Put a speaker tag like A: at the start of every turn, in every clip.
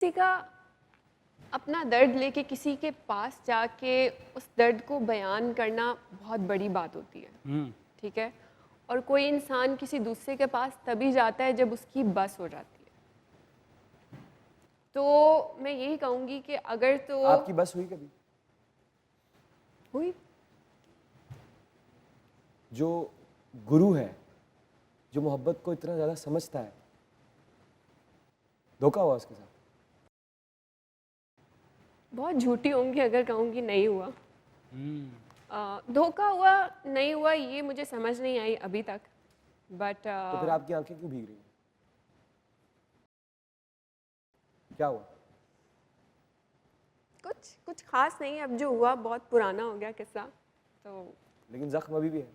A: किसी का अपना दर्द लेके किसी के पास जाके उस दर्द को बयान करना बहुत बड़ी बात होती है, ठीक है। और कोई इंसान किसी दूसरे के पास तभी जाता है जब उसकी बस हो जाती है। तो मैं यही कहूँगी कि अगर तो
B: आपकी बस हुई कभी?
A: हुई।
B: जो गुरु है, जो मोहब्बत को इतना ज़्यादा समझता है, धोखा हुआ उसके साथ?
A: बहुत झूठी होंगी अगर कहूँगी नहीं हुआ। धोखा हुआ नहीं हुआ ये मुझे समझ नहीं आई अभी तक, बट
B: तो फिर आपकी आंखें क्यों भीग रही हैं? क्या हुआ?
A: कुछ खास नहीं। अब जो हुआ बहुत पुराना हो गया किस्सा, तो
B: लेकिन जख्म अभी भी है।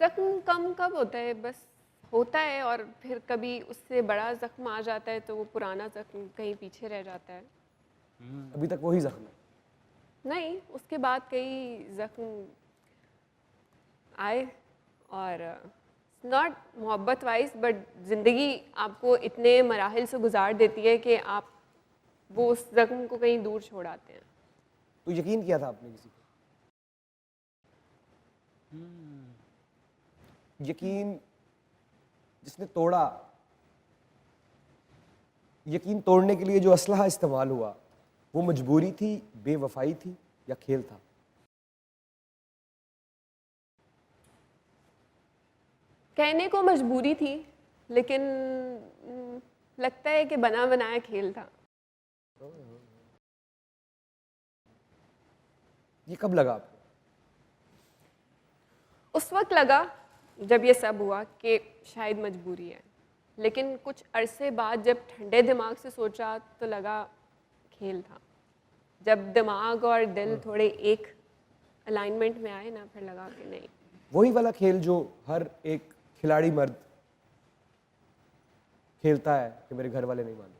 A: जख्म कम कब होता है? बस होता है और फिर कभी उससे बड़ा जख्म आ जाता है तो वो पुराना जख्म कहीं पीछे रह जाता है।
B: अभी तक वही जख्म है?
A: नहीं, उसके बाद कई जख्म आए और नॉट मोहब्बत वाइज, बट ज़िंदगी आपको इतने मराहिल से गुजार देती है कि आप वो उस जख्म को कहीं दूर छोड़ आते हैं।
B: तो यकीन किया था आपने किसी को? यकीन जिसने तोड़ा, यकीन तोड़ने के लिए जो असलहा इस्तेमाल हुआ, वो मजबूरी थी, बेवफाई थी या खेल था?
A: कहने को मजबूरी थी, लेकिन लगता है कि बना बनाया खेल था।
B: ये कब लगा आपको?
A: उस वक्त लगा जब ये सब हुआ कि शायद मजबूरी है, लेकिन कुछ अरसे बाद जब ठंडे दिमाग से सोचा तो लगा खेल था। जब दिमाग और दिल थोड़े एक अलाइनमेंट में आए ना, फिर लगा कि नहीं।
B: वही वाला खेल जो हर एक खिलाड़ी मर्द खेलता है कि मेरे घर वाले नहीं माने।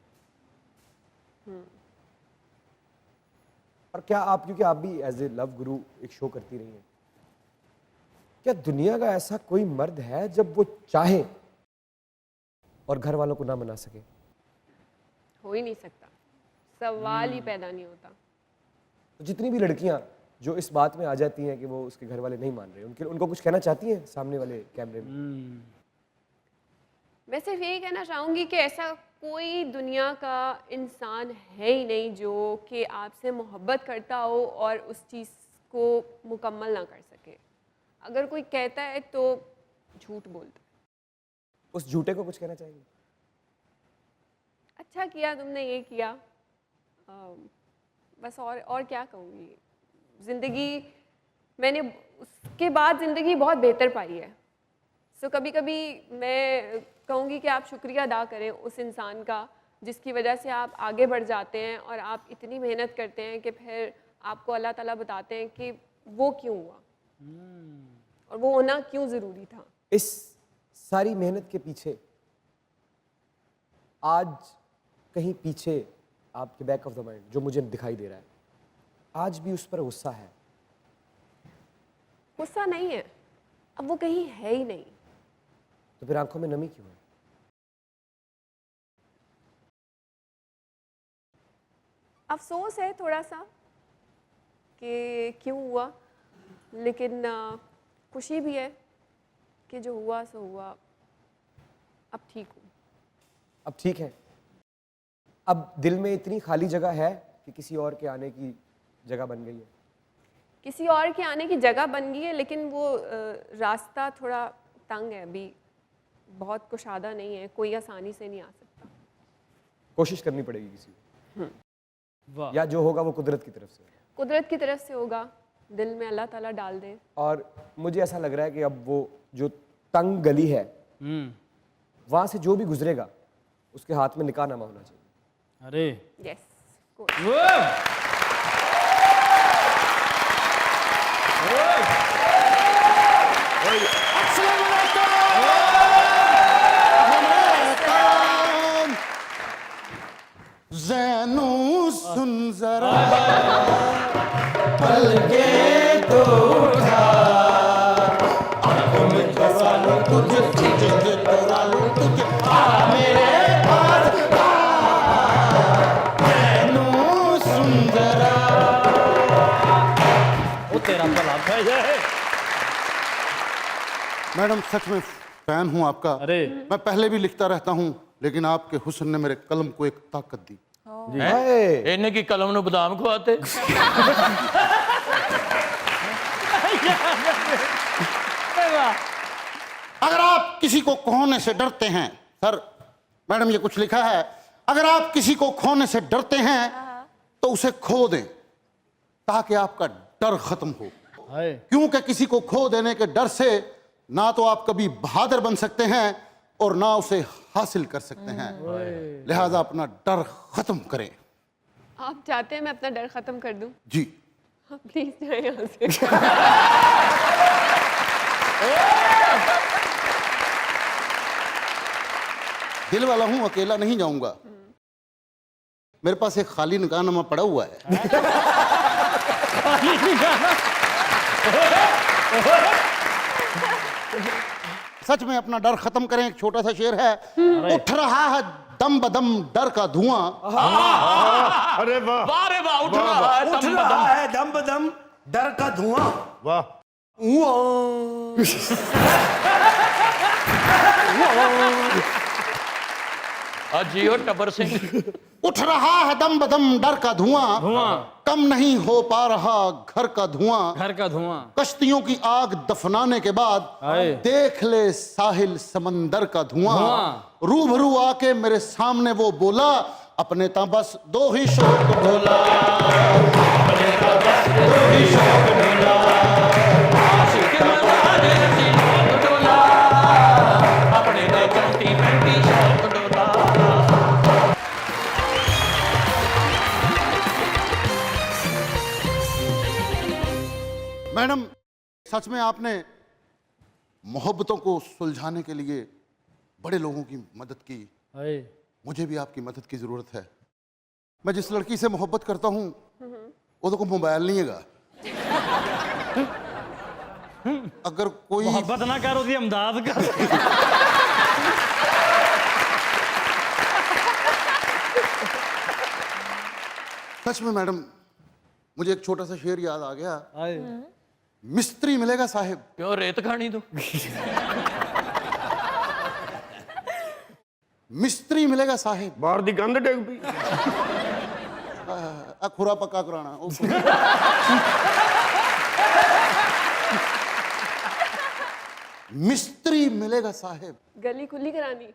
B: और क्या आप, क्योंकि आप भी एज ए लव गुरु एक शो करती रही हैं, क्या दुनिया का ऐसा कोई मर्द है जब वो चाहे और घर वालों को ना मना सके?
A: हो ही नहीं सकता, सवाल ही पैदा नहीं होता।
B: तो जितनी भी लड़कियां जो इस बात में आ जाती हैं कि वो उसके घर वाले नहीं मान रहे, उनको कुछ कहना चाहती हैं सामने वाले कैमरे में?
A: मैं सिर्फ यही कहना चाहूँगी कि ऐसा कोई दुनिया का इंसान है ही नहीं जो कि आपसे मोहब्बत करता हो और उस चीज़ को मुकम्मल ना कर सके। अगर कोई कहता है तो झूठ बोलता है।
B: उस झूठे को कुछ कहना चाहेंगे?
A: अच्छा किया तुमने ये किया, बस और क्या कहूँगी। ज़िंदगी मैंने उसके बाद ज़िंदगी बहुत बेहतर पाई है। सो कभी कभी मैं कहूँगी कि आप शुक्रिया अदा करें उस इंसान का जिसकी वजह से आप आगे बढ़ जाते हैं और आप इतनी मेहनत करते हैं कि फिर आपको अल्लाह ताला बताते हैं कि वो क्यों हुआ और वो होना क्यों ज़रूरी था।
B: इस सारी मेहनत के पीछे आज कहीं पीछे आपके बैक ऑफ द माइंड जो मुझे दिखाई दे रहा है, आज भी उस पर गुस्सा है?
A: गुस्सा नहीं है, अब वो कहीं है ही नहीं।
B: तो फिर आंखों में नमी क्यों है?
A: अफसोस है थोड़ा सा कि क्यों हुआ, लेकिन खुशी भी है कि जो हुआ सो हुआ। अब ठीक हूँ।
B: अब ठीक है? अब दिल में इतनी खाली जगह है कि किसी और के आने की जगह बन गई है?
A: किसी और के आने की जगह बन गई है, लेकिन वो रास्ता थोड़ा तंग है, अभी बहुत कुशादा नहीं है, कोई आसानी से नहीं आ सकता।
B: कोशिश करनी पड़ेगी किसी को, या जो होगा वो कुदरत की तरफ से?
A: कुदरत की तरफ से होगा, दिल में अल्लाह ताला डाल दे।
B: और मुझे ऐसा लग रहा है कि अब वो जो तंग गली है वहां से जो भी गुजरेगा उसके हाथ में निकाह नामा होना चाहिए।
C: अरे
A: यस,
D: ज़ैनू सुन जरा पलके तो उठा, आंखों में चुरा लूं तुझे, तुझे चुरा लूं तुझे, आ मेरे पास आ।
C: तेरा भला भाई जाए।
D: मैडम सच में फैन हूं आपका।
C: अरे
D: मैं पहले भी लिखता रहता हूं, लेकिन आपके हुस्न ने मेरे कलम को एक ताकत दी।
B: हाय।
E: इन्हें की कलम नु बादाम खवाते।
D: अगर आप किसी को खोने से डरते हैं, सर मैडम ये कुछ लिखा है, अगर आप किसी को खोने से डरते हैं तो उसे खो दें ताकि आपका डर खत्म हो।
C: हाय
D: क्योंकि किसी को खो देने के डर से ना तो आप कभी बहादुर बन सकते हैं और ना उसे हासिल कर सकते हैं। लिहाजा अपना डर खत्म करें।
A: आप चाहते हैं मैं अपना डर खत्म कर दूं?
D: जी
A: प्लीज जाए यहाँ से।
D: दिल वाला हूं, अकेला नहीं जाऊंगा। मेरे पास एक खाली निकाहनामा पड़ा हुआ है। सच में अपना डर खत्म करें। एक छोटा सा शेर है, उठ रहा है दम बदम डर का धुआं।
F: अरे वाह
E: वाह रे वाह, उठ रहा है
F: उठ
E: दम
F: रहा
E: बदम।
F: है दम बदम डर का धुआं।
D: वाह।
E: जियो टब्बर सिंह।
D: उठ रहा है दम बदम डर का धुआं, कम नहीं हो पा रहा घर का धुआं।
C: घर का धुआं।
D: कश्तियों की आग दफनाने के बाद
C: हाय।
D: देख ले साहिल समंदर का धुआं। रूबरू आके मेरे सामने वो बोला, अपने ता बस दो ही शौक बोला।
E: आशिक मजाज रसीना डोला, अपने दे चलती पैंती शौक डोला।
D: मैडम सच में आपने मोहब्बतों को सुलझाने के लिए बड़े लोगों की मदद की।
C: हाय
D: मुझे भी आपकी मदद की जरूरत है। मैं जिस लड़की से मोहब्बत करता हूँ वो तो कोई मोबाइल नहीं हैगा। अगर कोई
C: मोहब्बत ना कर उसकी इमदाद कर।
D: सच में मैडम मुझे एक छोटा सा शेर याद आ गया।
C: हाय
D: मिस्त्री मिलेगा साहिब।
E: क्यों रेत खानी तू?
D: मिस्त्री मिलेगा साहिब।
F: बाहर दी कंध डिग पई।
D: खुरा पक्का कराना। मिस्त्री मिलेगा साहिब।
A: गली खुली करानी।